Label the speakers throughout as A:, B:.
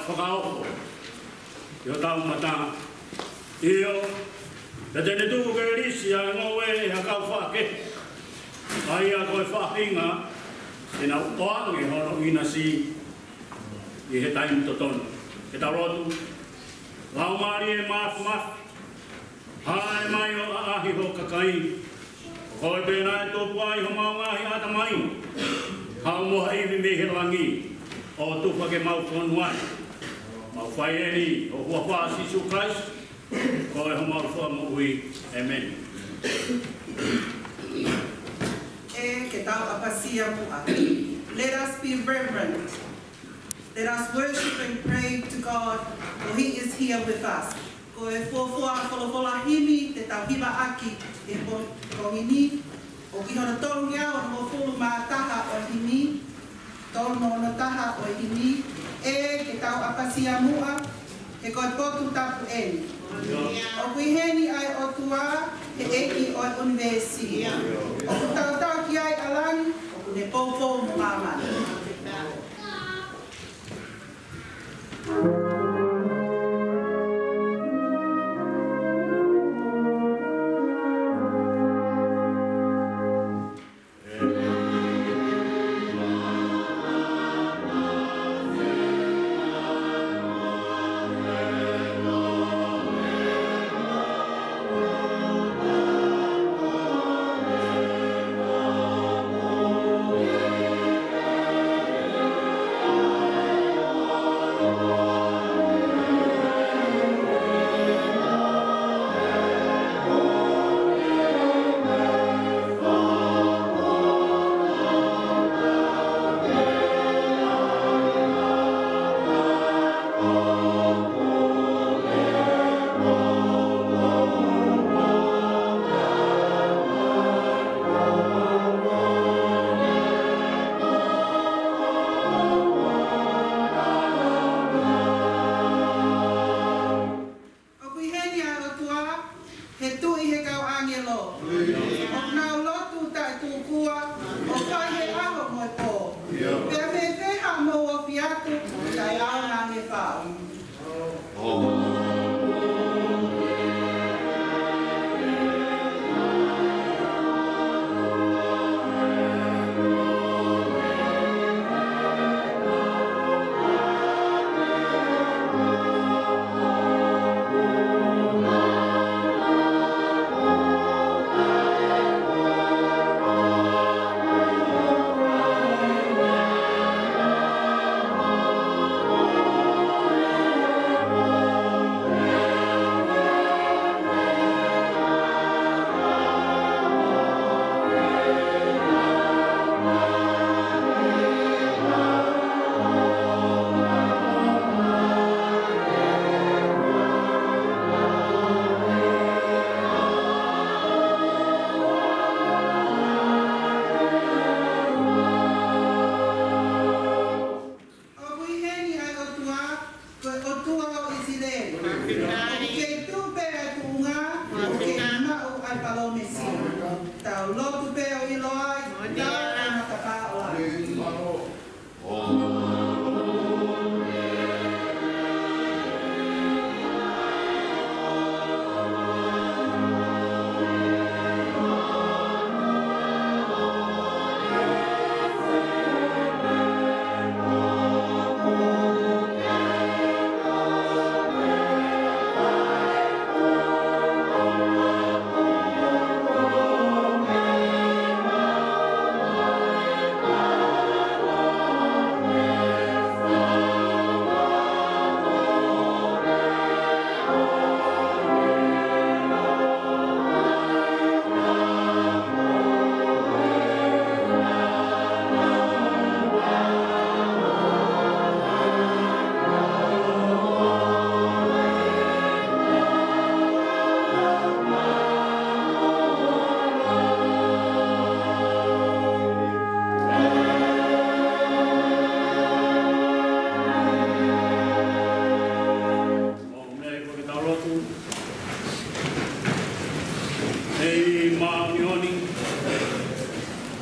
A: whakaoko. Io tau mata. Io, te tene tuku ke risi a ngoe e hakau whake. Ai a koe whahinga, e na oange hono ina si i he taimi totonu. E tau rotu, lau maari e mafu. Hae mai o ahi ho kakai. Koe pēnā e tōpu ai ho maungahi ata mai. Hau moha iwi me he rangi. O tupa ke mau whonu ai. Mau whai eni o hua wha Sisu Christ. Koe ho mau wha mo ui. Amen.
B: E ke tau apasia mua. Let us be reverent. Let us worship and pray to God, for He is here with us. Ko e whola himi te tau hiwa aki e kohini. O ki hona tonu ia o no whulu mā taha o himi. Tonu no taha o himi. E ke tau apasia mua, he koe potu tapu eni. O kui heni ai o tua, he eki o universi. O ku tau ki ai alangi, o ku ne poufo mo mamani.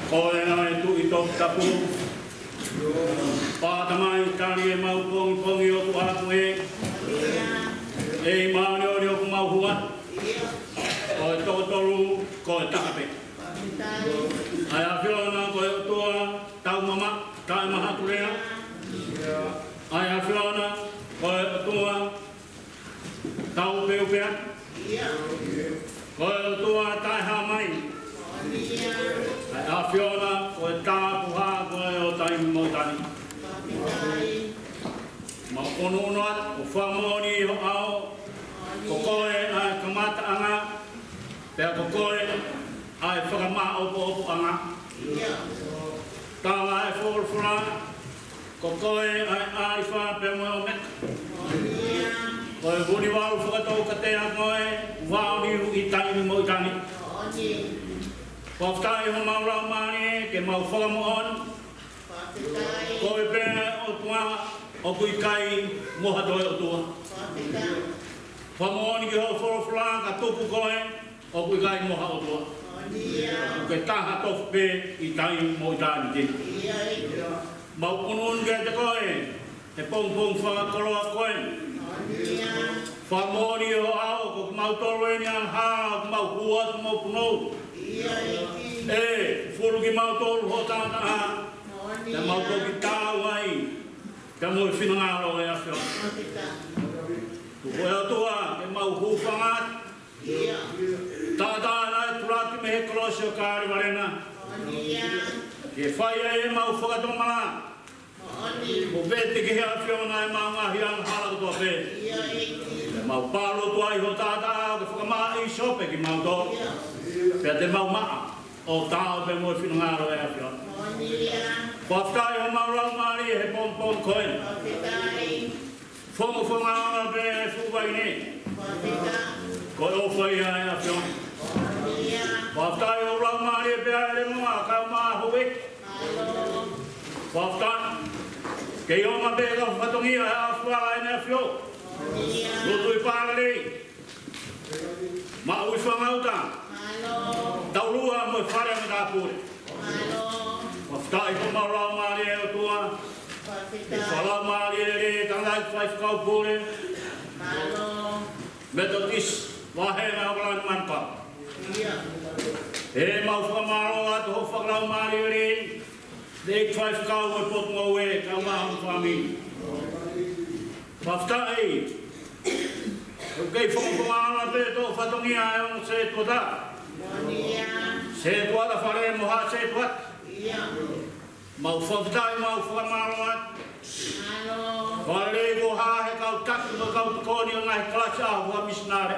A: Koe ai tu i tō tapu. Pātamai tani e mau pongi o ku aku e. E maoni o ku mau hua. Ko e tōtoru, ko e takape. Ai a whiona ko e otua, tau mama, tae maha kurea. Ai a whiona ko e otua, tau peupea. Ko e otua, tae hamai. Ai a whiona ko e tāpuha, ko e o taimi motani. Ma ono noat, o whamoni ho ao, ko koe ai kamata anga, pea ko koe ai whakama opo anga. Tanga e whorwhora, ko koe ai ariwha pea moe o meka. Koe huni waru whakatau ka te angoe, wauniru i taimi mo i tani. Whaftai ho maurau mani, ke mau whakamoon, koe pēne o tua, o kui kai moha toi o tua. Whamooni ki ho whorowhora ka tuku koe, o kui kai moha o tua. Ke taha tofu pē i tai mo i tāni te. Mau unun ke te koe, he pong whakakoroa koe. Whamooni o ao, ko mau toro e ni an haa, ko mau hua tu mau punou. Furu ki mau toro ho tāta haa. Te mau toki tāu ai, te mui whinangaro e awhio. Tu koe atua, te mau hūwhangat. Tātā nai purati me he kolosi o kāri warena. Ke whai e mau whakatomana. Ko vete ki he awhio nai mau ngahi ang hala kutua pē. Te mau pālo tu ai ho tātā, ke whakamaa i sope ki mau tō. Pea te mau maa, o tāu pe mui whinangaro e awhio. Whaftai o maurau mari he pom koe. Whongo ana pe e whuwai ne. Koe o whai ai a whion. Whaftai o rau mari e pe aere mua kau maa howe. Whaftai. Kei o ma pe ka whatongia e a whuara e ne a whio. Lutu i pārarei. Ma ui whangauta. Taurua mo i whare me tā pūre. Whaftai ko maurau mari e o tua. E whalau mari e re tangai whai whakau pūre. Metodist, wahe na walan manpa. E mau whakamaro atu ho whakalau mari e re. Dei whai whakau e potu ngau e ka maha whami. Whaftai. Kei whakamaro pe tō whatongia e o se tuata. Se tuata whare moha se tuata. Mau whaftai mau whakamaro atu. Whare ko hahe kau taku no kau tukoni o ngai klasi ahu a misinare.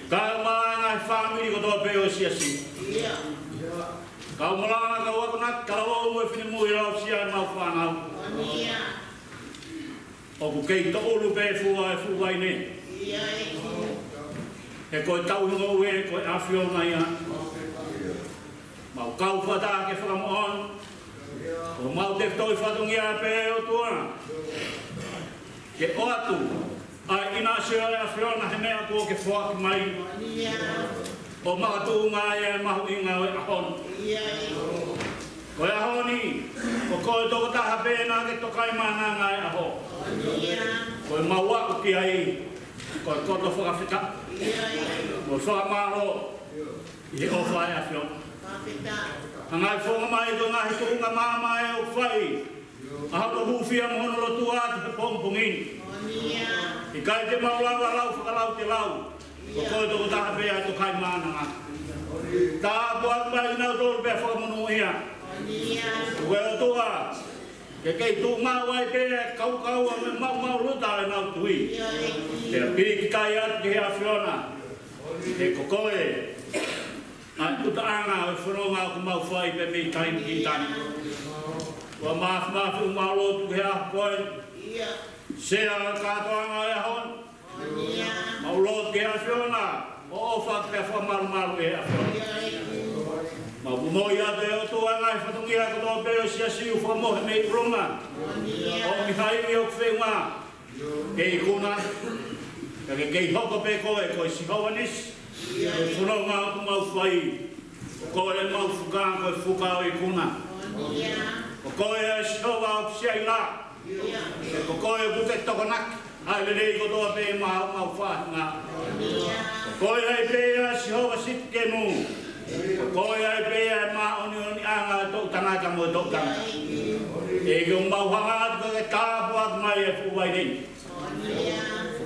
A: Kau maa ngai whamiri ko tō peo siasi. Kau malana kau ako nat kau o e whini mui rau sia mau whanau. O ku kei to ulu pe fua e fuwai ne. E koe tauhingo ue koe awhio nai a. Mau kau whata ke whakamoon. O mau te toi whatungia pe o tua. Ke o atu. Ai ina seo e awhio na he mea kua ke whaki mai. O makatu ngā e mahu inga o e ahon. Koe ahoni. Ko koe toko taha pēnā ke tokai mana ngā e aho. Koe maua o ki ai. Koe koto whakawhita. Koe whakamaro. I he o whai awhio. Angai whonga mai to ngahi tukunga māma e o whai. Ahau huwhia mohono rotu atu pe pompongin. I kai te maulawa lau whakalau te lau. Ko koe toko taha pēa to kai mana ngā. Tā buat mai nau tōru pēa whakamono ia. Koe o toa. Ke kei tū ngā wai pēa kau a me mau ruta e nau tui. Pēa piki kai atu ke hea whiona. E ko koe. Ai puta anga o whanonga o mau whai pe mei taimi ki tani. Wa maafu umalo tu hea koe. Sea kātoanga e hon. Mau lot ke hea whiona. O whak pia whamaru e hea whiona. Mau umoi atu e o toa ngai whatungia ko tō peo sia siu whamohe mei runga. O mihaimi o kwhenga. Kei kuna. Kei hoko pe koe si hawanis. Whanau ngā ku mau whai. Ko e mau whukā koe whukao i kuna. O koe e siova o psia ila. E ko koe buke toko naki. Ai le rei ko toa pe mau whahinga. O koe ai pe a siova sitke mu. O koe ai pe a oni anga tō tangata mo tō tangata. E ki o mau hanga atu ka kāpua mai e fuwai rei.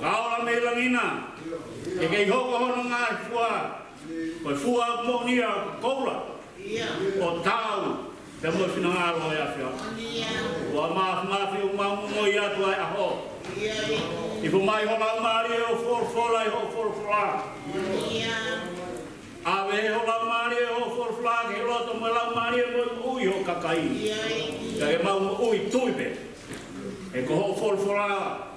A: Whakaora me langina. E kei hoko hono ngā fua. Koe fua mo nia koura. O tau. Te mo whina ngāro e awhia. Wa maafi o mau i atu ai aho. I fu mai hola umari e o forfola i ho forfola. Awe he hola umari e o forfola ke roto mo la umari e mo ui ho kakai. Ka ke mau ui tuipe. E ko ho forfola.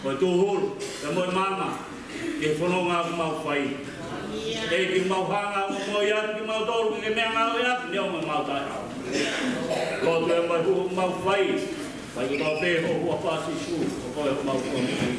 A: Ko tu hul. Te mo mama. Ke whanonga mau whai. E ki mau hanga mo i atu ki mau toru ke mea ngau e atu. Neo me mau tai hau. Ko te mai hu mau whai. Whai ko tau te ho hua whasi su. Ko koe ho mau whai.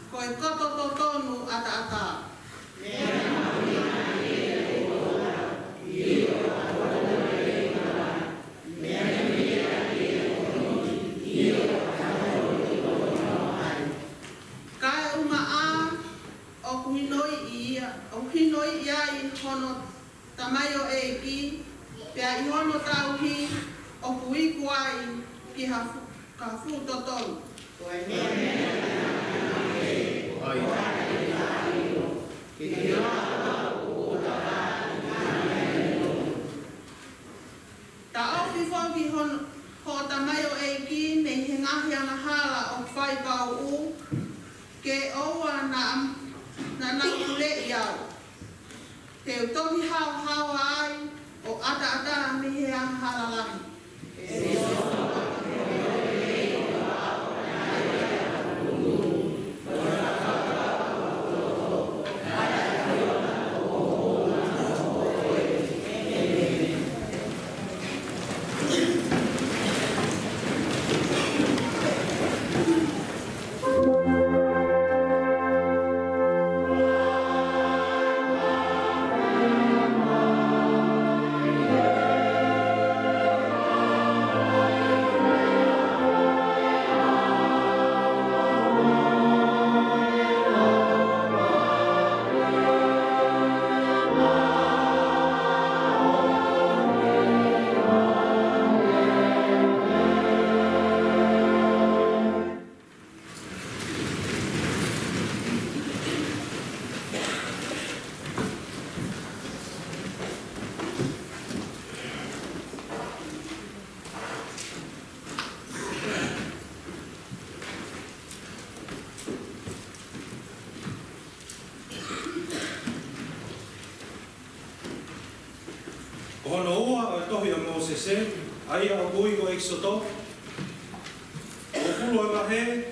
B: Koe koto tonu ata ata. tamayo e ki, pia ihono tauhi, o kui kuai ki ka fu totonu. Ta ofi foki ho tamayo e ki ne hingahi ana hala o whai pau u ke oua na nakule iau. Te utohi hau ai o ata mihe ang halalahi.
C: Hono ua o tohi o Mosese, aia o kui o Exodo. O kulu o mahe,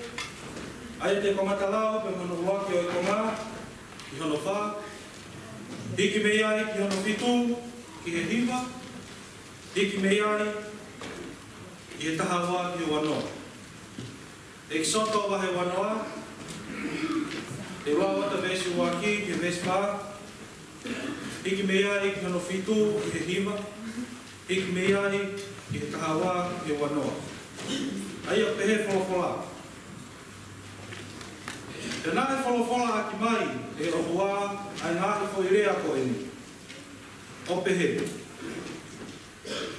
C: aia te komatalao pe hono waki o koma, ki hono wha. Hiki me ai ki hono fitu, ki he hiwa. Hiki me ai, ki he taha wā ki o wanoa. Exodo wahe wanoa, te wawata vesu waki ki vesu pā. Hiki me ai ki hono fitu ki he hima, hiki me ai ki he tahawa ki he wanoa. Aia pehe wholofola. Te nāhe wholofola aki mai e rohua ai ngāhi whoirea ko eni. O pehe.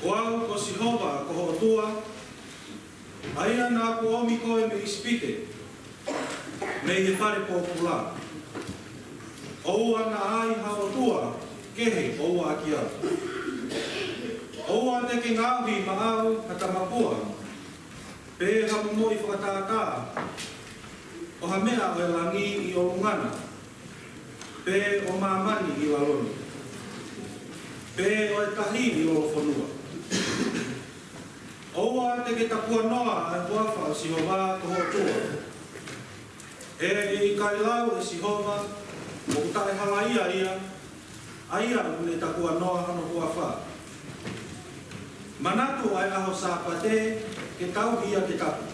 C: Ko au ko Sihova ko hootua, aia nā ko omi koe me ispite, me he whare pōpula. Oua na ai haotua, kehe oua aki au. Oua te ke ngāwi ma au hata mapua, pe hamu moi whakatātā, o ha mea o e langi i o lungana, pe o mamani i laloni, pe o e tahi i o whanua. Oua te ke tapua noa ai huawha o Sihova ko hotua. E i kailau e Sihova, o tae hala ia, aia ule takua noa hano huawha. Manatu ai aho sāpate ke tau hia ke tapu.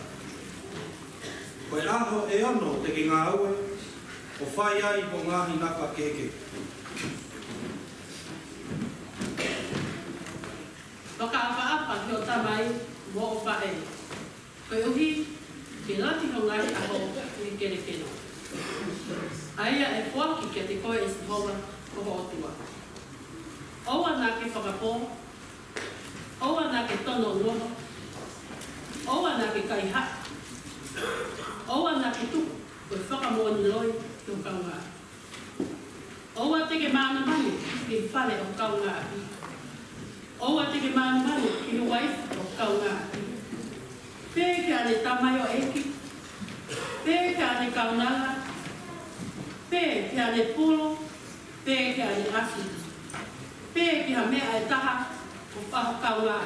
C: Koe aho e ono te ki ngā ue, o whai ai ho ngāhi naka keke.
D: Waka apa ki o tamai mo o whae. Koe uhi, ke lati ho ngai aho i kere keno. Aia e whaki kia te koe e Sihova ko hootua. Oua nā ke whakapō, oua nā ke tono noho, oua nā ke kaiha, oua nā ke tuku, koe whakamoni loi ki o kaunga. Oua te ke mana mani ki whare o kaunga api. Oua te ke mana mani ki waifu o kaunga api. Pē ke ane tamai o eki, pē ke ane kaunanga, pē ke ane polo, pē ke ane asi. Pē ki ha mea e taha o whaho kaunga.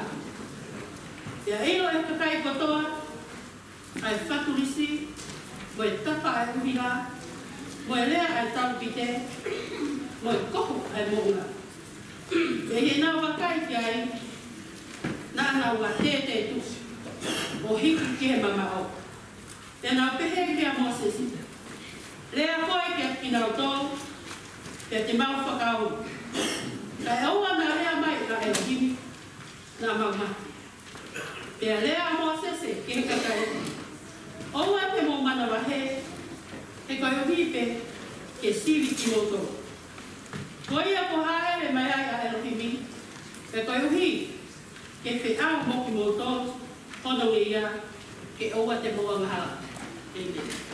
D: Ia ilo e kakai kotoa, ai whaturisi, mo e tapa ai uhinga, mo e lea ai taupite, mo e kohu ai mounga. E he nau wakai ki ai, nā nau wa tētē tusi, o hiki ki he mamao. Te nau pehe ki a Mosesi. Lea koe ki nau tōu, te mau whakau. Kai aua nā rea mai ka e kimi, nā maumati. Pea lea Mosese ki he kakai. Oua te mo mana wahe, he kai uhipe ke siwi ki moto. Ko ia ko hae le mai ai a Elohimi. Pe koe uhi, ke whi au moki mo tōs, hono ia, ke oua te moa ngahala. Amen.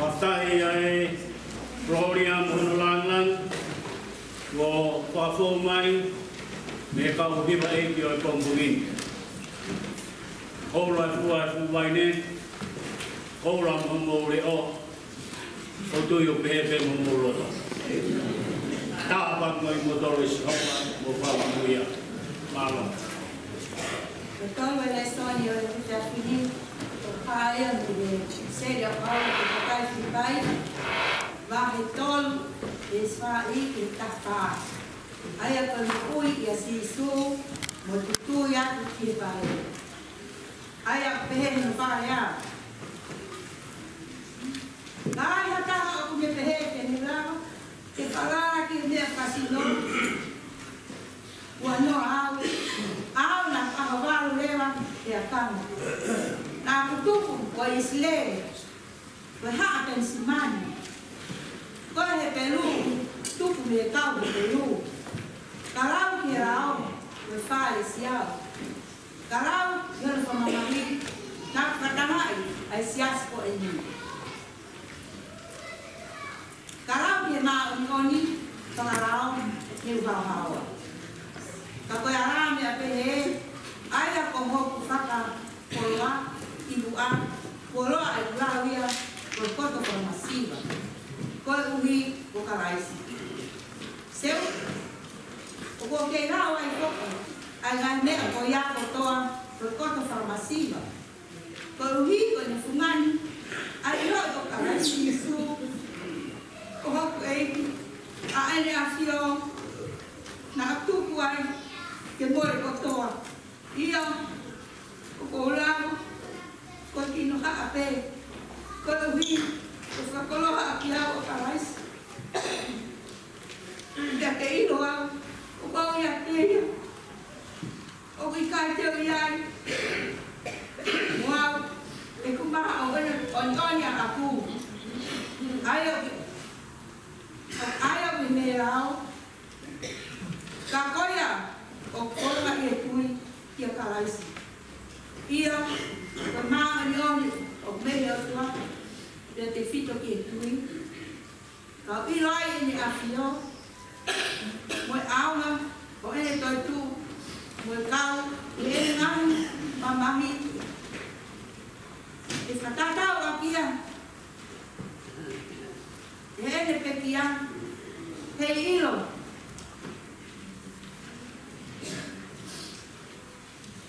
A: Whaftahi ai Gloria Monolangan wo whafo mai me kau hiwa e ki o Pongungin. Koura fua fuwai ne, koura momo re o, o tuyo pehe momo roto. Tāpak mai motoris hopa mo whamuia. Malo.
E: Betul wala Sonia o kita pili o kaya ni seria kau kita kai fibai bahitol isfai kita pa. Ayah pelukui ya sisu motutu ya fibai. Ayah pehe faya. Lai hata aku me pehe kenila ke kala ki dia kasino. Wano au na kahawalu lewa ya kama. Na kutuku wa Isle. Wa hapa simani. Kwa he Peru tuku me kau Peru. Kalau kirao wa fale siao. Kalau yon sama mami nak pertamai ai sias ko ini. Kalau dia mau ngoni pengarau ni bahawa. Kalau aram ya pehe ayah komo kufaka pola ibua pola ai glavia berkoto formasiva. Kau uhi bukaraisi. Seu o que não ai foco ai ganne apoiar kotoa berkoto formasiva. Kau uhi ko ni fumani ai lo bukaraisi su o ai ai afio na tuku ai que more kotoa ia o kola ko kino ha ape ko vi ko fakoloha akia o karais ya ke ino o ko ya ke o ki kai te ia wow e kuma o on ya aku ayo mineral kakoya o forma e tui ia karaisi. Ia, o maa ni oni, o mehe o tua, ia te fito ki e tui. Kau ilai ni afio, moe aunga, o ene toi tu, moe kau, i ene ngahi, mamahi. E whatatau a kia. E ene pekia, hei ilo.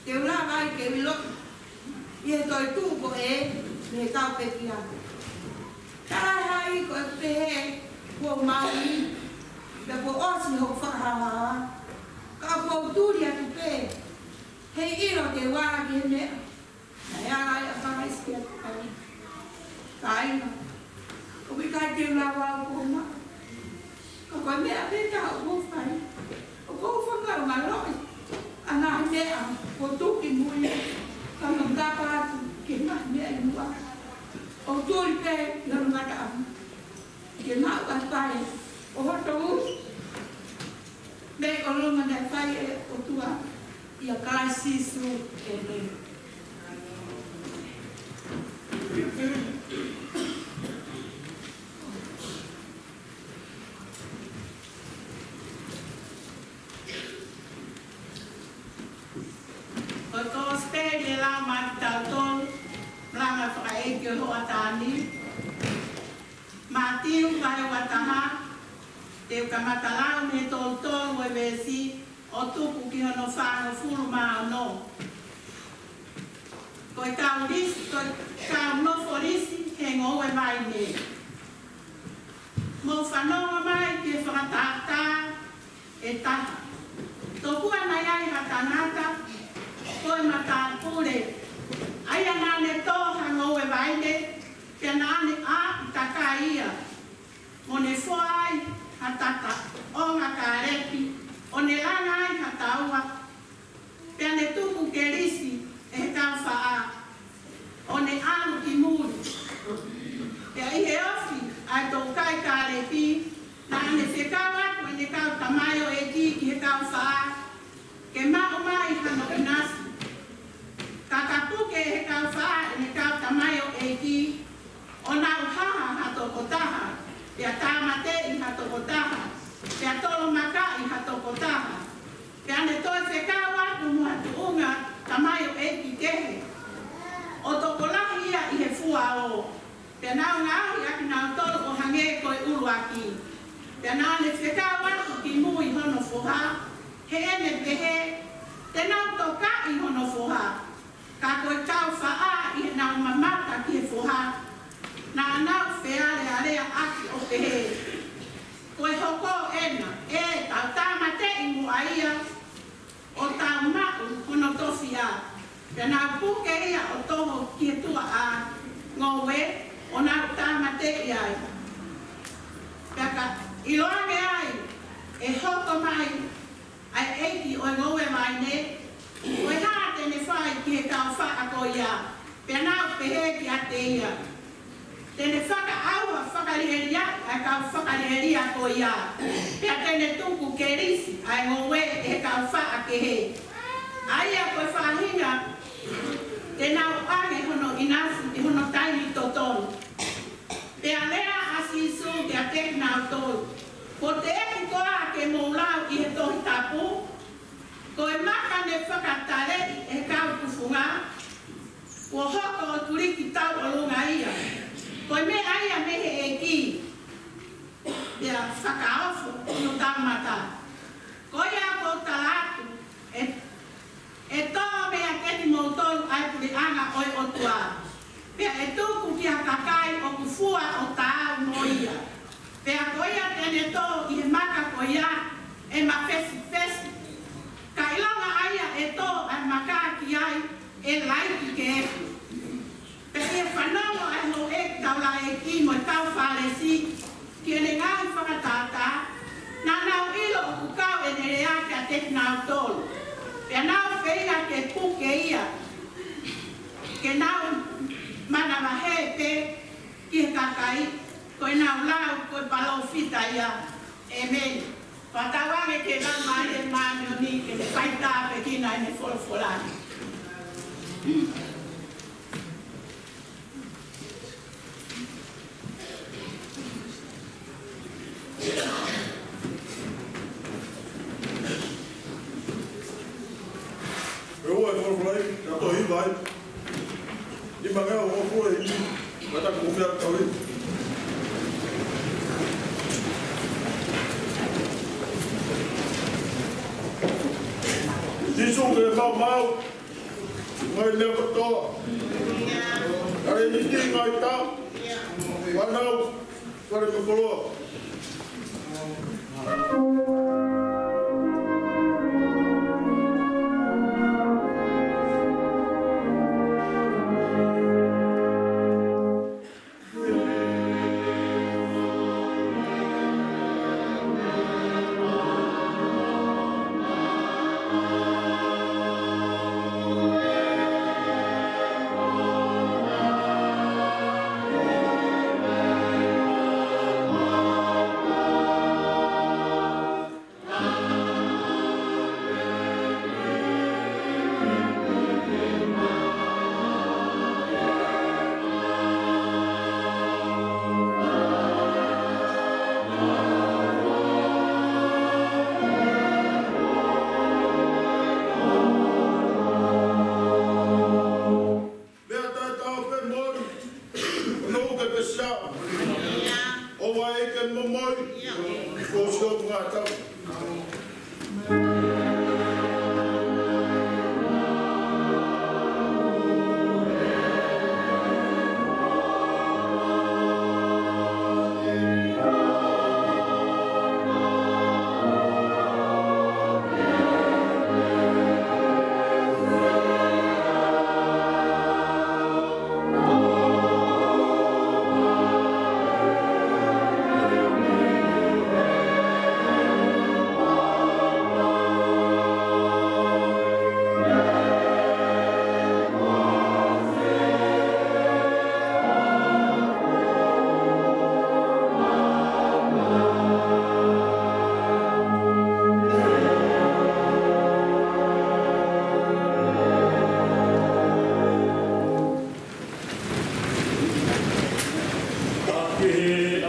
E: Te ula vai ke wilo i toi tu ko me kau pe kia. Tarai hai ko pe ko maui da po osi ho whakahawa. Ka po turi atu pe. Hei ilo te wara ki ne. Nai ai a whakais ki atu kai. Kaina. Ko wikai te ula wau ko ma. Ka koe mea pe ka o whai. O ko whakaro maloi. Anak dia, foto kimunya, kalau dapat kena dia luar. Autor ke dalam kata, kena apa? Oh tahu, baik kalau mana saya autor, ia kasih su ini.
D: Matiu vai wataha te kamatalau ne toltol we besi o tuku ki hono whāno furu mā no. Koe kau risi, koe kau no forisi he ngoe mai ne. Mo whanoa mai ke whakatata e taha. Tokua nai ai hatangata koe matapure. Aia nane toha ngoe mai ne. Ke nane a taka ia. Mo ne whai hatata o ngā kārepi. O ne langa ai hataua. Pea ne tuku ke risi e kau whaa. O ne alu ki muri. Pea i he ofi ai tō kai kārepi. Nā ne whekau atu e ne kau tamaio e ki he kau whaa. Ke mao mai hano i nasi. Kakapuke he kau whaa e ne kau tamaio e ki. O nā uhaha
E: Pea tāmate I hatoko taha. Pea tolo maka I hatoko taha. Pea ne toi whekau atu mua tu unga tamai o eki kehe. O toko lahi ia I he fua o. Pea nao ngāhi aki nao tolo o hange koi ulu aki. Pea nao ne whekau atu ki mui hono fuha. He ene pehe. Te nao toka I hono fuha. Ka koe tau whaa I he nao mamata ki he fuha. Na nao wheare area aki o pehe. Koe hoko ena, tau tāmate I mua ia, o tau mau hono tofia. Pea nau puke ia o toho ki tua a ngowe, o nau tāmate iai. Pea ka iloange ai, hoko mai, ai eiki o ngowe mai ne, koe hate ne whai ki he kau wha ko ia. Pea nau pehe ki ate ia. Tene whakaaua whakariheria, ai kau whakariheria ko ia. Pea tene tuku ke risi, ai ngowe kau wha ke he. Aia koe whahinga, te nau age hono inafu, I hono taimi totonu. Pea lea asi isu te a tek nau tolu. Ko te eki koa ke moulau I he tohi tapu, koe maka ne whakatare kau kufunga, ko hoko o turiki tau o lunga ia. Koe me aia mehe ki, pea whakaofu no tamata. Koe a ko talatu, tō mea keti moutoru ai puri anga oi o tua. Pea tuku ki a kakai o kufua o tāu moia. Pea koe a tene tō I he maka koe a ma fesi fesi. Ka ilonga aia tō ai maka ki ai laiki ke eku. Pea e whanongo ai ho taula ki mo tau whalesi ki ene ngai whakatata na nau ilo o kukau rea ki a te nau tolu. Pea nau whenga ke puke ia ke nau mana wahepe ki he kakai koe nau lau koe palo fita ia amen. Whatawange ke nau mai e mani o ni ke ne whaita pe kina ene wholawholani.
F: Vai. E Magal, vou por aí. Vai estar confiado com ele. Diz um que mal, mas levantou. Aí ninguém vai estar. Vai não. Agora me falou.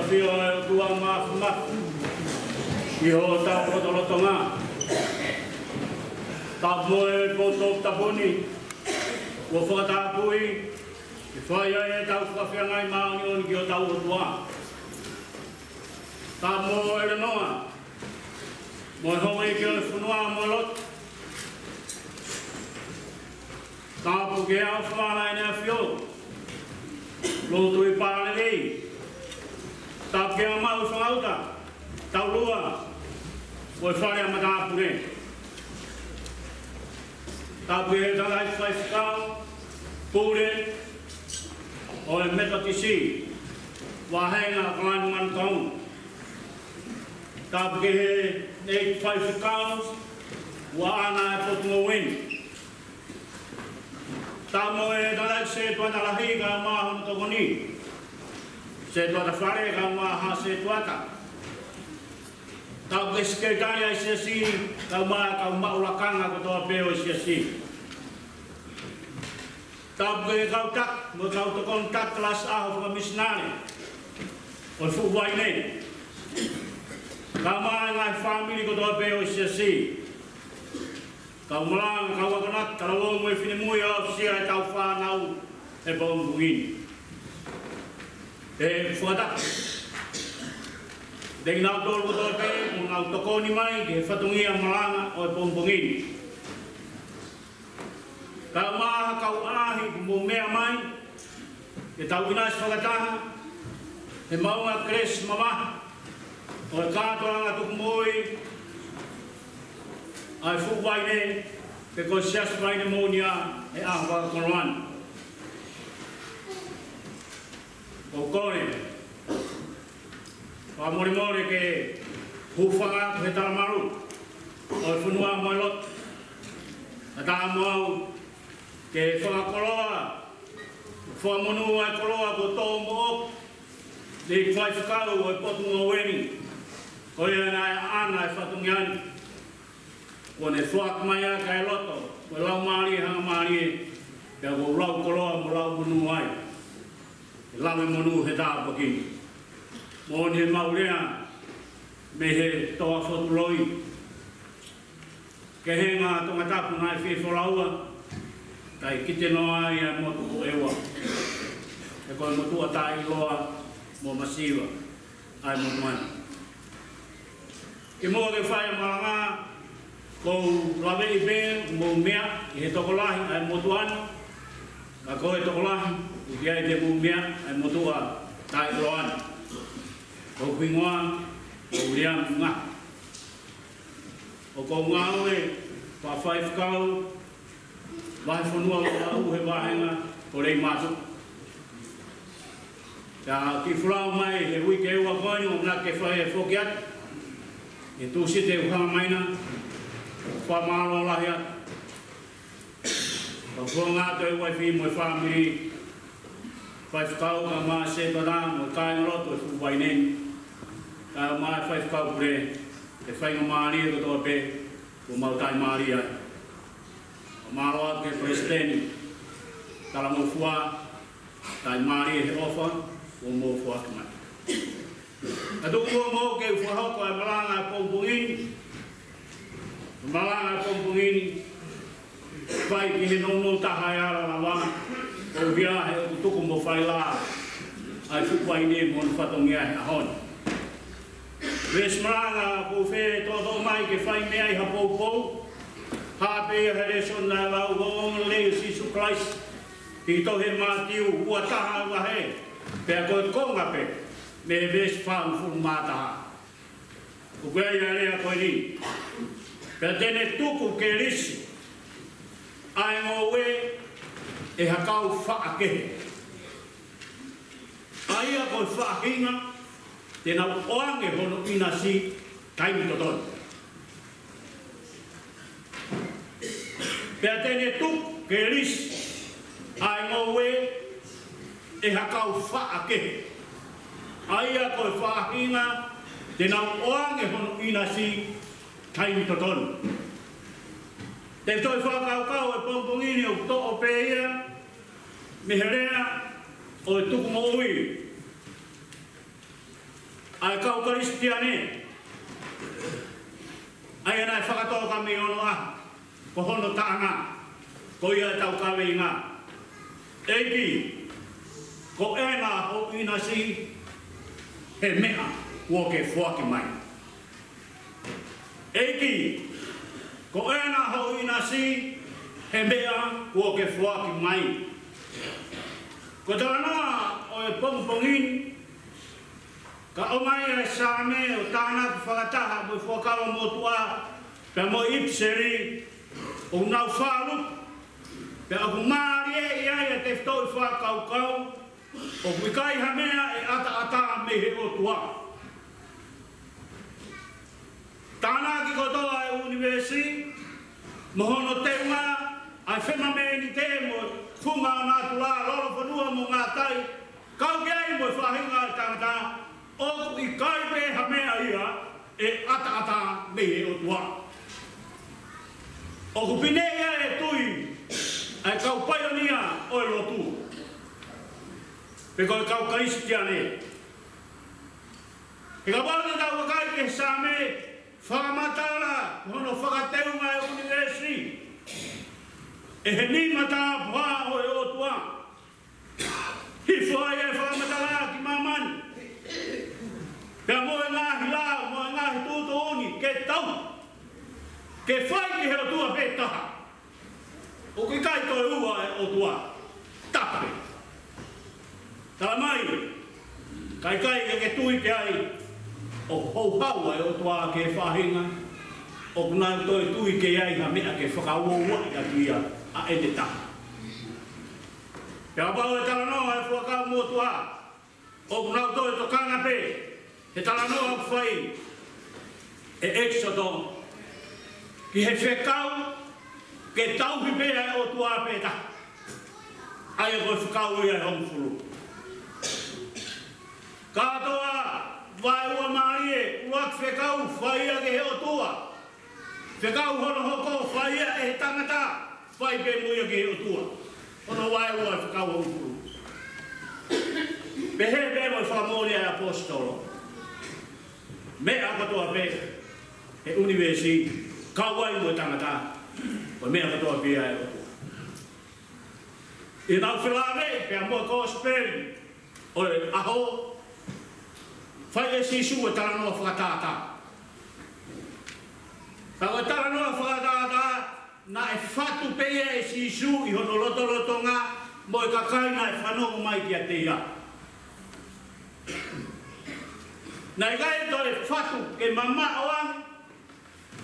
A: fio e tua ma i ho ta potolotonga ta moe poto taponi o fata pui e fai e ta fafia ngai mauni on ki o ta tua ta moe le noa mo hoi ki o funua mo lot ta pu ke au fana ina fio lo tu i pale nei ta ke ma u fauta ta lua o fare a mata pure ta pu e ta lai fai skau pure o e meta tisi wa henga kan man kong ta pu ke nei fai skau wa ana pot mo win Tamo e dalai se tua na lahi ka maha no tokoni. Se tua ta whare ka maha se tuata. Tau keske kani ai se si, ka maulakanga ko toa peo se si. Tau ke kau tak, mo kau tokon tak kelas aho ka misnare. O fu wai nei. Ka maha ngai family ko toa peo se si. Kau malang, kau akanat, kalau mo fini mo ya sia tau fa nau e bom buin. E fuata. Deng nau dol ko dol pe, mo nau tokoni mai ke fatungi malanga o bom buin. Kau ma kau ahi mo mea mai. E tau inas fagataha. E mau a kres mama. O ka tola tu moi. Ai fu vai ne pe ko sias vai ne monia e a va koran o kore pa mori ke hu fanga ke ta maru o funua molot ata mau ke fanga koloa fo monu ai koloa ko to mo de fai fkalo o pot mo weni o ia na ana fatungiani Kone fuak maya kai loto, ko lau mari hanga mari, ka ko lau koloa mo lau munu ai. Lau e monu he tā paki. Mo ni maurea me he toa whotuloi. Ke he ngā tonga tapu ngai whiwholaua, kai kite noa ia motu ko ewa. E koe motua tā iloa mo masiwa, ai mo tuana. Ke mua ke whaia maranga, ko lawe I be mo mea I he tokolahi ai motuana ka koe tokolahi I kia I te mo mea ai motua tai roana ko pingoa ko uriam ngā o ko ngāwe pa whai whakau wahi whanua o au he wahenga ko rei mātu ka ki whurau mai he hui ke ewa koini o mna ke whai e whokiat e tūsi te uhanga maina Wha malo lahi atu. Ka kua ngā tau wai whi mo whamiri. Whai whakau ka maa se tada mo kai ngaloto e whu wai nei. Ka maa whai whakau pure. E whainga maari e kotoa pe. Ko mautai maari ai. Ka malo atu ke presidenti. Kala mo fua. Tai maari e he ofa. Ko mo fua ki mai. Ka tuku mo ke whahoko e malanga e pōpungini. Malanga kompungini vai ki he nono tahai ara la wana o via he o tuku mo whai la ai whukwai ne mo whatongia he ahon Ves malanga ko whe todo mai ke whai mea I ha pou ha pe he reson na lau gong le Sisu Christ ki to he mātiu ua taha ua he pe a koe konga pe me ves whau furu mātaha ko kwea I area koe ni Pea tene tuku ke risi, ai ngō we e hakau whaakehe. Aia koe whaahinga, tēnā oange hono ina si taimi totoni. Pea tene tuku ke risi, ai ngō we e hakau whaakehe. Aia koe whaahinga, tēnā oange hono ina si taimi totonu. Te toi whakau e pompongini o to o peia, me herea o e tuku mo ui. ai kau Kristiane. Ai ana whakatoa ka me ono a, ko hono taanga, ko ia tau kawe inga. Eiki, ko ena ho ina si, he mea kua ke whuaki mai. Eiki, ko ena ho ina si, he mea kua ke whuaki mai. Ko tāna o e pongpongin, ka o mai e sāme o tāna ki whakataha mo i whakawa motua, pe mo ipseri, o nau whālu, pe aku maari e ia e te whtoi whakaukau, o wikai hamea e ata me he o tua. Tāna ki kotoa e universi, mohono teunga, ai whema me ni te mo, funga o nā tula, lolo whanua mo ngā tai, kau ki ai mo i whahinga e tangata, o i kai pe hamea ia e ata me he o tua. O kupine ia e tui, ai kau paionia o e lotu. Pe koe kau Kristiane. E ka wāne tau wakai ke sāme, whakamatara, hono whakateunga e universi. E he ni mata pua o e otua. Hifua e whakamatara ki mamani. Pea moe ngāhi lao, moe ngāhi tūto oni, ke tau. Ke whai ki he otua pe taha. O ki kai toi ua e otua. Tape. Tala mai, kai ke tui ke ai, o hou haua e otua ke whahinga, o kuna toi tui ke ai ha mea ke whakaua i a tuia a ene taha. Pea pau e tala noa e whakau motua, o kuna toi to kanga pe, he tala noa whai, e Exodo, ki he whekau, ke tauhi pea e otua pe taha. Ai e koe whakau ia e hongfuru. Katoa, vai ua marie, uak whekau, whaia ke he o tua. Whekau hono hoko, whaia e he tangata, whai pe muia ke he o tua. Hono vai ua whekau o ukuru. Pehe pe moi whamori ai apostolo. Mea katoa pe, he universi, kawai mo tangata, o mea katoa pe ai o tua. I nau whilawe, pe a mua kosperi, o e aho, whai e sisu e tala noa whakatata. Tau e tala noa whakatata, na e whatu peia e sisu i hono lotolotonga, mo e kakaina e whanongo mai ki a te ia. Na i gai to e whatu ke mama oang,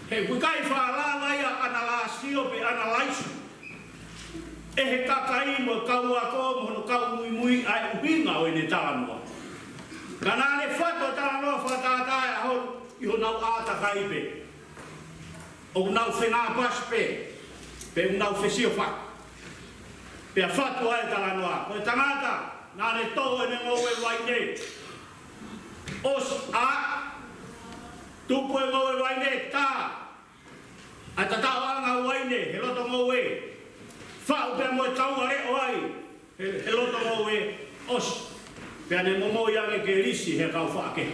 A: he wikai whaalawa ia analasio pe analaisu. E he kakai mo kau ako, mo hono kau mui ai uhinga o ene tala moa. Kana ne whato tala noa whatata e aho i ho nau ata kai pe. O nau whenga pas pe. Pe nau whesio whak. Pe a whato ai tala noa. Koe tangata, nā ne toho ene ngowe waine. Os a, tupu e ngowe waine tā. A tatao anga waine, he loto ngowe. Whau pe mo e taunga re o ai. He loto ngowe, os. Pea ne momo iange ke risi he kau whaake.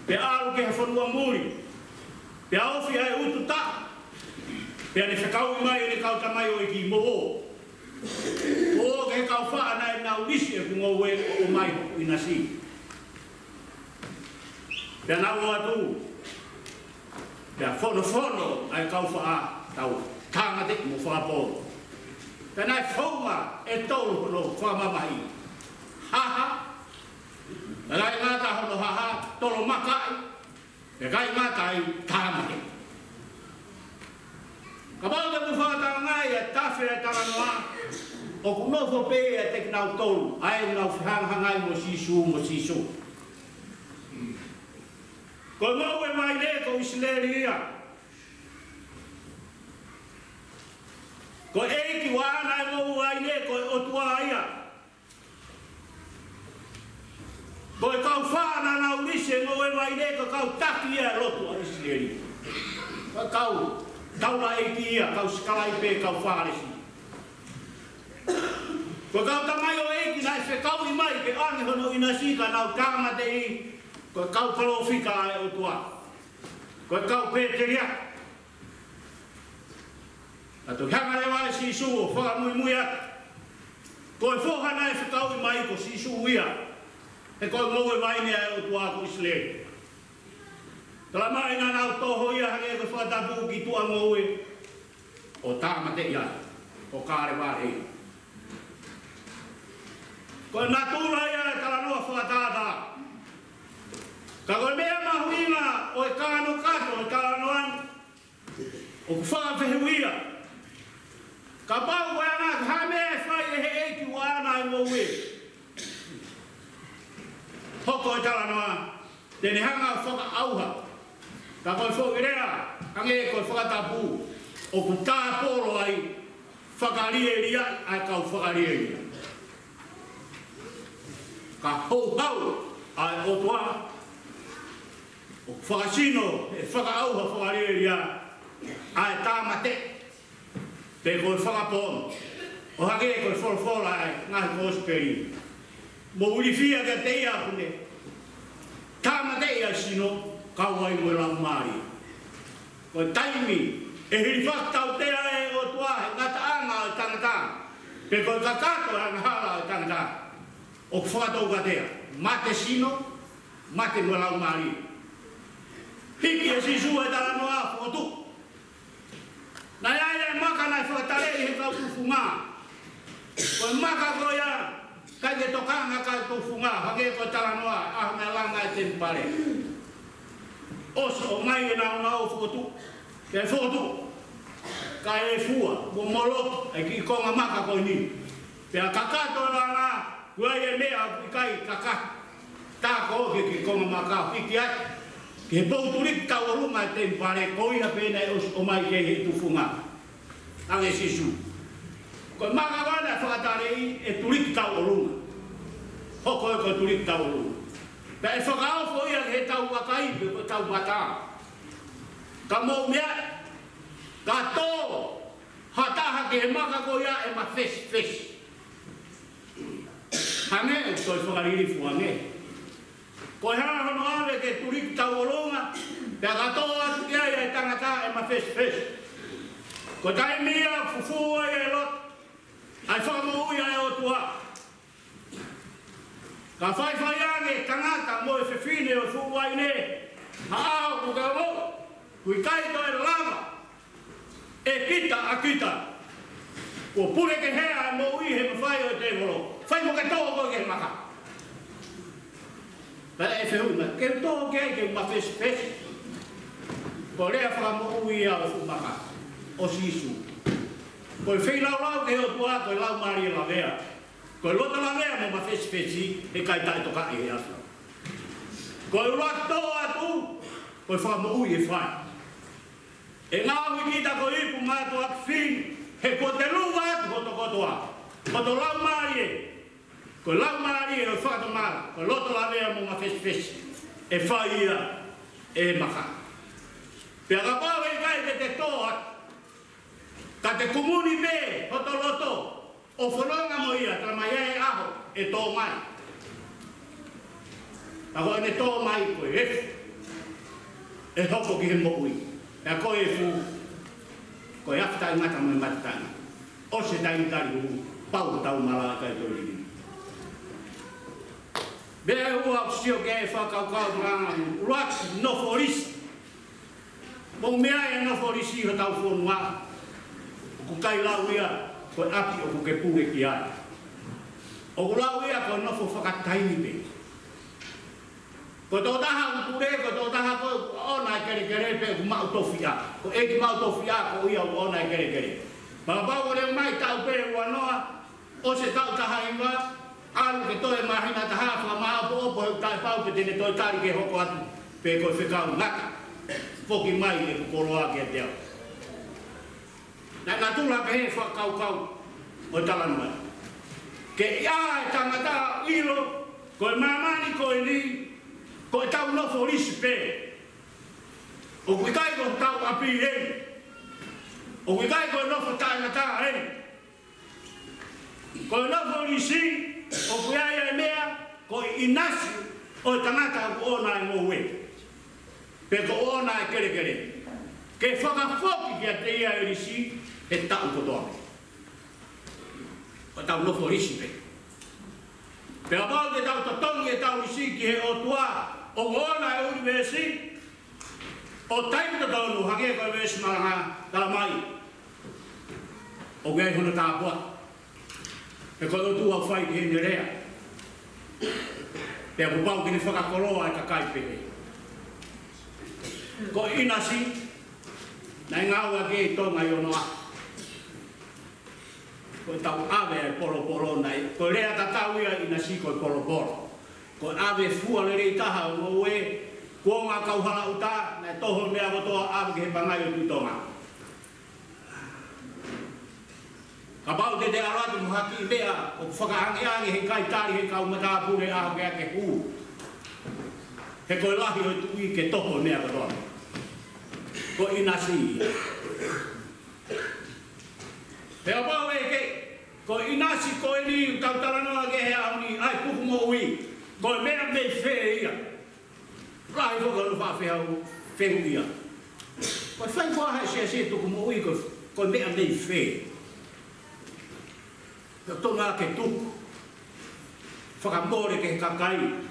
A: Pea aru ke he whanua muri. Pea ofi hai utu ta. Pea ne whakau mai e ne kau tamai o iki mo o. O ke he kau wha ana e nau risi e kungo we o mai o ina si. Pea nau atu. Pea whono ai kau wha tau. Tangate mo whakapo. Pea nai whauma e tau no whamamahi. Haha, gai ngata hono haha, tolo makai, e gai ngata i tāmahe. Ka mau te muwhakatanga ngai e tawhi e taranoa, o kunofo pe e te kinau tolu, ai ngau whihangangai mo sisu. Ko mau e mai le ko Isileri ia. Ko eiki wana e mau ai le ko otua ia. Ko e kau whāna na urise mo e mai ne ko kau taki ia lotu a Isileri. Kau taula eiki ia, kau skalai pe kau whāresi. Ko kau tamai o eki nai se kau I mai ke ange hono ina sika nau tāma te I ko kau palofika ai o tua. Ko kau pēteria. Ato hanga le wai si su o whaka mui mui ata. Ko e whoha nai se kau I mai ko si su ia. E ko ngau e mai nea o tua ko Islea. Tala mai nā nau toho ia hange ko whatapu ki tua ngau e o tāma te ia. O kāre wāre. Ko nā tūra ia tala noa whakatata. Ka koe mea mahuinga o e kāno kato e tala noan. O ku whakawhehuia. Ka pau koe ana ka hamea e whai e he eiki wa ana I ngau e. Hoko e tala noa. Tene hanga o whakaauha. Ka koe whokirea. Kange koe whakatapu. O ku tāporo ai. Whakarieria ai kau whakarieria. Ka hou ai o toa. O whakasino e whakaauha whakarieria ai tāmate. Pe koe whakapon. O hake koe wholwhola ai ngahi kōsperi. Mo urifia ka te ia pune. Tāmate ia sino kau ai moe lau maari. Koe taimi. E hiri whaktau tea e o tua he ngata anga o tangata. Pe koe kakato e hala o tangata. O whakatau ka tea. Mate sino, mate mo lau maari. Hiki e sisu e tala noa whotu. Nai ai maka nai whakatare I he kau tufunga. Koe maka koe ia, kai ke tokanga kai tufunga. Hake koe tala noa, ahu me langa e tempare. Oso o mai e nao nao whotu. Ke whotu, ka e fua, mo molo, e ki konga maka koe ni. Pea kakato rana, kua e mea I kai kaka. Tā ko ke ki konga maka whiki ai. Ke pouturik tau orunga e tempare, koia pēna e o mai ke he tufunga. Ange sisu. Koe maka wana whakatare I e turik tau orunga. Hoko e koe turik tau orunga. Pea e whakaofo ia he tau wakai, pe koe tau mata. Ka mou mea, ka tō, hataha ki he maka ko ia e ma fes. Hange, toi whakariri fuange. Ko hea hono awe ke turiki tau oronga, pea ka tō atu ki ai e tangata e ma fes. Ko tai mea fufu ai e lot, ai whakamou ia e o tua. Ka whai ange tangata mo e whewhine o fufu ai ne, haao ku ka mo. Kui kai toi lava, e kita a kita. Ko pure ke hea e mo ui he mawhai o te horo. Whai mo ke tō koe ke maka. Pera e whehuna, ke tō ke ma fes. Ko rea whaka mo ui a o fu maka. O sisu. Ko e whei lau ke o tua koe lau mari e la vea. Ko e lota la vea mo ma fes he kai tai toka e he asa. Ko e uak tō atu, ko e whaka mo ui e whai. E ngā wikita ko ipu mātu ak whing, he ko te luwa atu ko to kotoa. Ko to lau maari e. Ko lau maari e o whakato mara. Ko loto la vea mo ma fes. E whai ia e maka. Pea ka pāwe I kai te toa. Ka te kumuni me, hoto loto. O whanonga mo ia, tra mai e aho, e tō mai. Ka koe ne tō mai koe, e hoko ki he mo ui. Ea koe e fu, koe afta I ngata mo I matatanga. O se tai tari hu, pau tau mala kai tō rini. Bea ua o sio ke e whakaukau ranga, uruak no forisi. Mo mea e no forisi ho tau whonua. Ku kai lau ia, koe api o ku ke puhe ki ai. O ku lau ia koe nofo whakataini pe. Ko tō taha upure, ko tō taha ko ona e kere pe ku mau tofi a. Ko eki mau tofi a ko ia u ona e kere. Pau re mai tau pe ua noa, o se tau taha inga, alu ke toe mahina taha wha maa po opo heu tai pau pe tene toi tari ke hoko atu. Pe koe whekau ngaka, whoki mai e ku koroa ke te au. Nā tula pe he whakau o talanua. Ke ia e tangata ilo, koe mamani koe ni, koe tau nofo risi pe. O kui kai koe tau api hei. O kui kai koe nofo tangata hei. Ko na polisi o kuia mea ko inasi o tangata ko ona mo we. Pe ko ona kere. Ke whakafoki ki a te ia irisi e tau kotoa. O tau no polisi pe. Pe a pao te tau tatongi e tau isi ki he o tua o ona e uri vesi o taimu tatonu hake koe vesi maranga tala mai. O gai hono tāpua. E koe o tua whai ki he nerea. Pe a pupau ki ni whakakoroa e kakai pehe. Ko inasi nai ngaua ki e tonga i onoa. Ko tau ave e polo nai. Ko rea tatau ia inasi ko e polo. Ko ave fua le rei taha o ue. Ko ngā kauhala uta nai toho mea kotoa ave ki he pangai o tuitonga. Ka pau te aratu muhaki i mea o whakaangi he kai tari he kau matāpure aho ke ake hū. He koe lahi o tui ke toho mea kotoa. Ko inasi. He a pau e ke, ko inasi ko e ni tau taranoa ke he auni ai puku mo ui. Ko e mea mei whee ia. Rahi whoka nu whehu ia. Ko e whai whahe se tuku mo ui ko e mea mei whee. Ka tonga ke tuku. Whakamore ke kakai.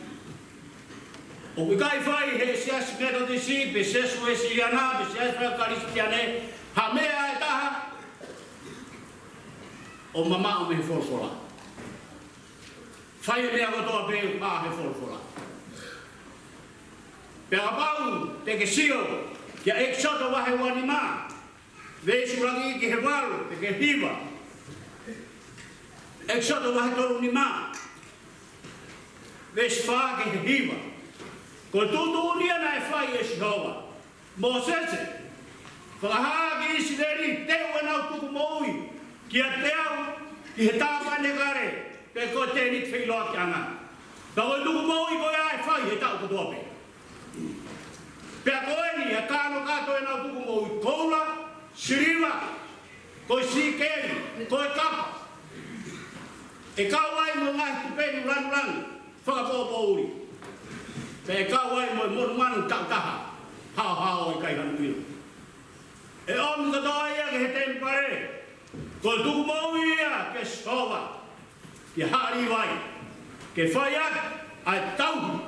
A: O ki kai whai he siasi metodisi, pe sesu e siriana, pe siasi whakaristiane, ha mea e taha, o mama o me wholwhola. Whai mea kotoa pe pā he wholwhola. Pe a pau, te ke sio, kia eksoto wahe wani mā, vesu rangi ki he waru, te ke hiva. Eksoto wahe tolu ni mā, vesu wha ke he hiva. Ko tutu unia na e whai e Sihova. Mō sese. Whakahaa ki isi leri, teo e nau tuku mo ui. Ki a teo, ki he tāpane kare. Pe ko te nit whiloa ki anga. Ka koe tuku mo ui koe a e whai he tau kotope. Pe a koe ni, a kāno kāto e nau tuku mo ui. Koula, siriwa, koe sikeri, koe kapa. E kau ai mo ngai tupeni rangi, whakapopo uri. Pe ka wai mo manu tau taha. Hao i kai hanu ilo. E om ka toa ia ke he ten pare. Ko tuku mau ia ke Sihova. Ki hari vai. Ke whai ak ai tau.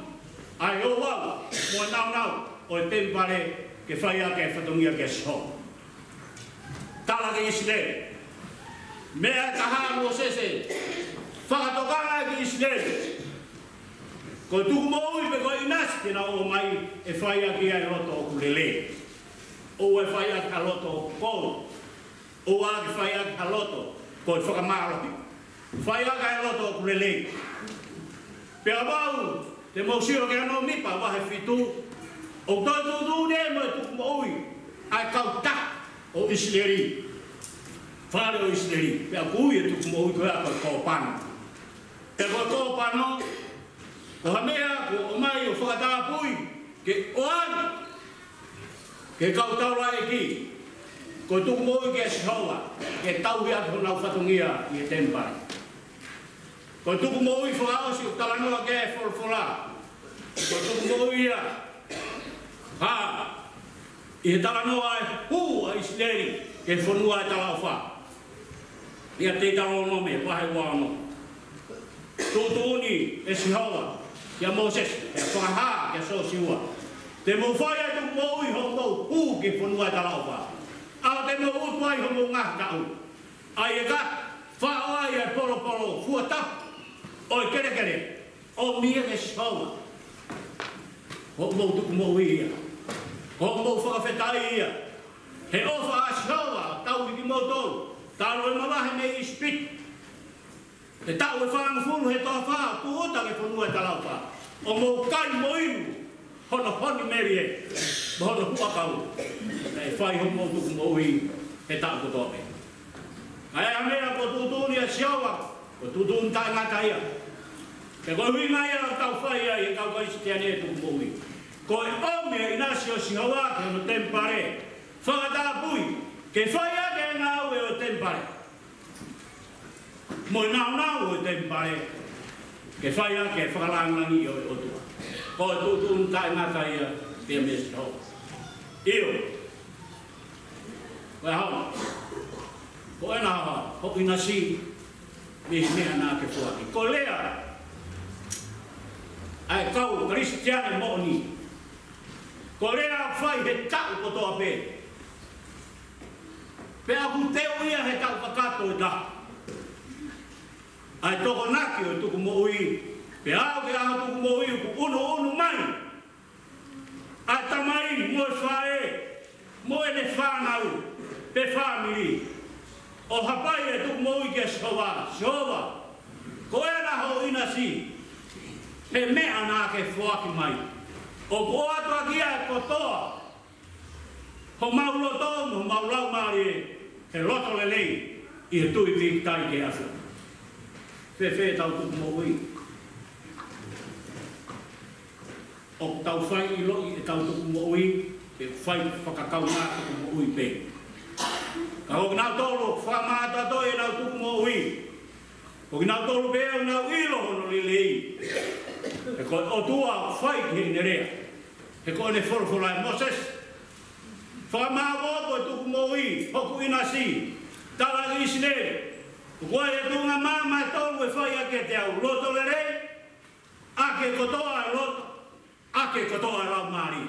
A: Ai o wau. Mo nau. O ten pare ke whai ak e whatongia ke Sihova. Tala ke Israel. Mea taha mo sese. Whakatokanga ke Israel. Ko tuku mo ui pe ko inasi tena o mai e whai aki ai roto o kulele. O e whai aki a loto o kolo. O aki whai aki a loto ko e whakamarohi. Whai aki a loto o kulele. Pe a wau, te mausiro ke anō mipa wahe fitu. O toi tutu ne mo e tuku mo ui ai kau tak o Isleri. Whare o Isleri. Pe a kui e tuku mo ui koe a koe kōpano. Pe koe kōpano, o hamea ko o mai o whakatāpui ke oani ke kautaura e ki ko tuku moi ke Sihova ke tauhi atu nau whatungia i e tempari. Ko tuku moi whakaosi o talanoa ke e wholwhola. Ko tuku moi ia i e talanoa e hū a Isleri ke whanua e talau wha. Ia te talo nome, wahe wano. Tūtūni e Sihova. Kia Moses, kia whakaha, kia sosiua. Te mo whai ai tuku mo ui ho mo hū ke whanua e talau wha. A te mo utu ai ho mo ngā tau. Ai e ka, wha ai e polo, fua tapu. O e kere, o mia ke Sihova. Ho mo tuku mo ui ia. Ho mo whakawhetai ia. He ofa a Sihova, tau hiki mo tau. Taro e mawahe me i spit. Te tau e whanangafunu he toa wha, puhuta ke whanua e talau wha. O mo kai mo inu, hono honi meri e, mo hono huakau. E whai ho mo tuku mo ui he tau kotope. Ai a mea ko tutuni a Sihova, ko tutuni tai ngata ia. Ke koe hui mai a tau whai ia i kau kaisi te ane e tuku mo ui. Ko e ome a inasi o Sihova ke hono tempare. Whakatapui, ke whai a ke ngā ue o tempare. Mo nau o te pare ke whaia ke whakalangangi o tua. Ko tu tai ngata ia te mesi ho. Io. Koe hao. Ko ena hawa, ho ina si mihi mea nā ke fuaki. Ko lea ai kau Kristiane mo ni. Ko lea whai he tau ko toa pe. Pe aku teo ia he tau kakato i taha. Ai toko naki o tuku mo ui. Pe au ke au tuku mo ui ku unu mai. Ai tamai mo whae. Mo ene whanau. Pe whamiri. O hapai e tuku mo ui ke Shova. Ko ena ho ina si. Pe mea nā ke whaki mai. O ko atua kia e kotoa. Ho mauloto mo maulau mari he roto lelei. I he tui vik tai ke asu. Fe tau tuku mo ui. O tau whai I loi e tau tuku mo ui. E whai whakakau nā tuku mo ui pe. Ka hoki nau tolu whamata toi e nau tuku mo ui. Hoki nau tolu pe au nau ilo hono lelei. E koe o tua whai ki ne rea. E koe ne whorwhora e Moses. Whamāwopo e tuku mo ui. Hoku ina si. Tala Israel. Koe e tunga mama e tolu e whai ake te au loto le rei, ake kotoa e loto, ake kotoa e lau mari.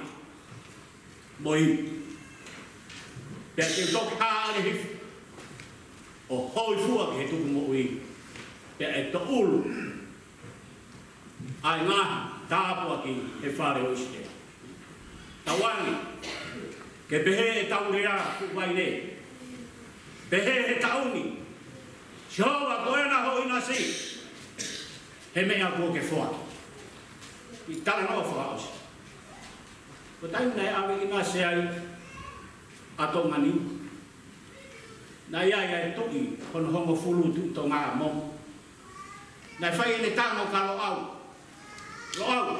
A: Moi. Pea te toki haare hifu. O hoi fua ke he tuku mo ui. Pea e to ulu. Ai ngā tāpua ki he whare o Israel. Tawangi. Ke pehe e taurea kuwai ne. Pehe e tauni. Shova ko ena ho ina si. He mea ko ke whaki. I tala no whakaosi. Ko taim nei awe ina se ai ato ngani. Na ia e toki kono hongo fulu tu to ngā mom. Na whai ne tango ka lo au. Lo au.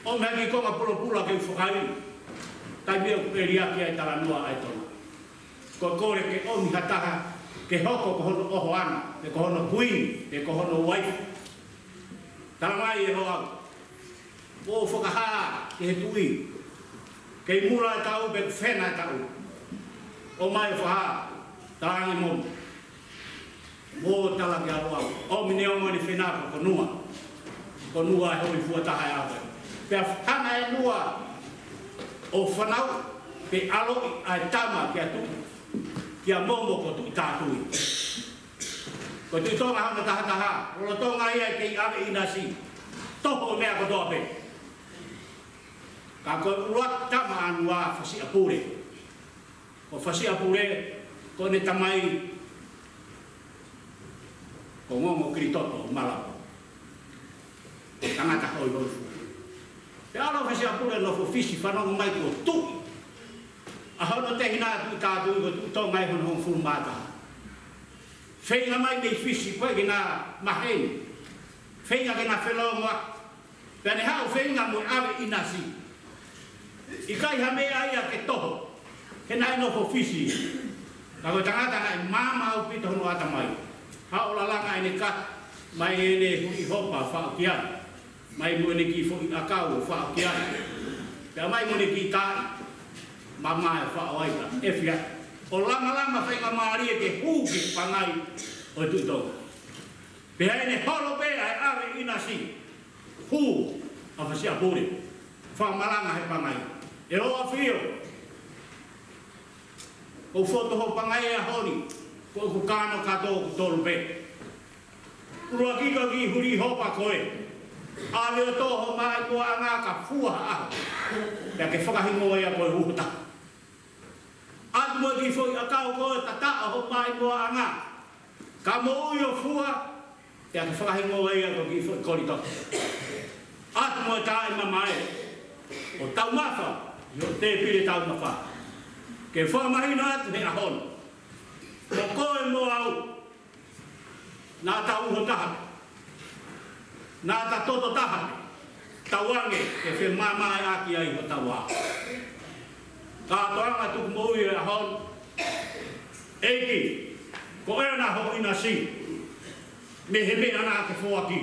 A: O mea ki konga pula ke whakai. Tai mea ku eria ki ai tala noa ai tona. Ko kore ke omi hataha. Ke hoko ko hono oho ana, e ko hono queen, e ko hono wife. Taramai e roa. O whakaha ke he tui. Kei mura e tau, pe whena e tau. O mai whaha, tarangi momu. Mo tala ki a roa. O mine o mani whenaka ko nua. Ko nua e hoi fuataha e awe. Pea hana e nua o whanau, pe alo ai tama ki a tuku. Kia momo ko tu tātui. Ko tu tonga hana taha. Rolo tonga ia kei ave ina si. Toho mea ko toa pe. Ka koe uruat tama anua whasi apure. Ko whasi apure, ko ne tamai. Ko ngongo kiritoto malapo. Tangata hoi hoi fu. Pe alo whasi apure no fu fisi whanongo mai ko tui. A hono te hina tu tātui ko tu tonga e hono hong furu māta. Whenga mai nei fisi koe gina maheni. Whenga gina whelonga. Pea ne hao whenga mo awe inasi. I kai ha mea ia ke toho. He nai no po fisi. Ka koe tangata ngai mama au pito hono ata mai. Hao lalanga ene kat. Mai ene hui hopa whao kia. Mai mo ene ki fo i akau whao kia. Pea mai mo ene ki tai. Mama e whaoaita, e whia. O lama whainga maari e ke hūki pangai o e tuitonga. Pea ene holo pea e awe ina si. Hū a whasi a pōre. Whamalanga he pangai. E roa whio. O whotoho pangai e a honi. Ko ku kāno kato ku tolu pe. Urua kika ki huri hopa koe. Awe o toho mai kua anga ka fuaha aho. Pea ke whakahingo e a koe huhuta. Atu mo ki foi akau koe tata o mai moa anga. Ka mo ui o fua, te ake whakahingo e a ki foi koritoto. Atu mo e tae mamae, o tau mawha, i o te pire tau mawha. Ke whamahina atu he ahon. O koe mo au, nā tau uho taha. Nā ta toto taha. Tauange, ke whi mamae aki ai ho taua. Ka toanga tuku mo ui e ahon. Eiki, ko ea nā ho ina si. me he me ana ke foaki.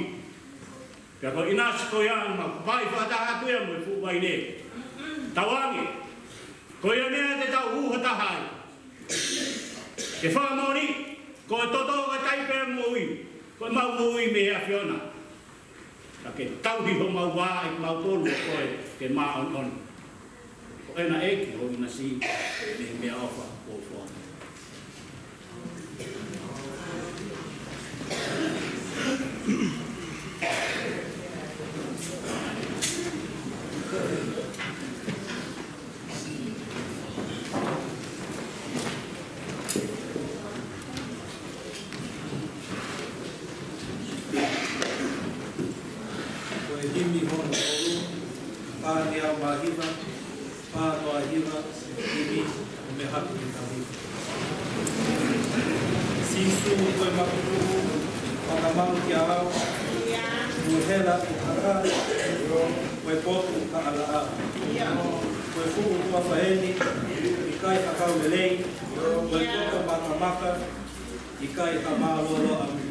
A: Pia ko inas ko ia ma pai whata atu ia mo fu wai ne. Tawangi. Ko ia mea te tau uho tahai. Ke whamori, ko e toto ka taipe mui. Ko e mau mui me a Fiona. Ka ke tauhiho mau wā i mau tolu ko e ke maa on on. Ko e na eki ho ina si me mea ofa o fua.
C: Himi hono olu, pānea mahiva, pānoa hiva, himi o me hapu ki tahi. Sisu koe makukuhu, whakamau ki a au, muhela ki hara, koe potu ka ala a. Koe fuku tua whaeni, i kai hakau melei, koe koto makamaka, i kai ka maa lolo a mi.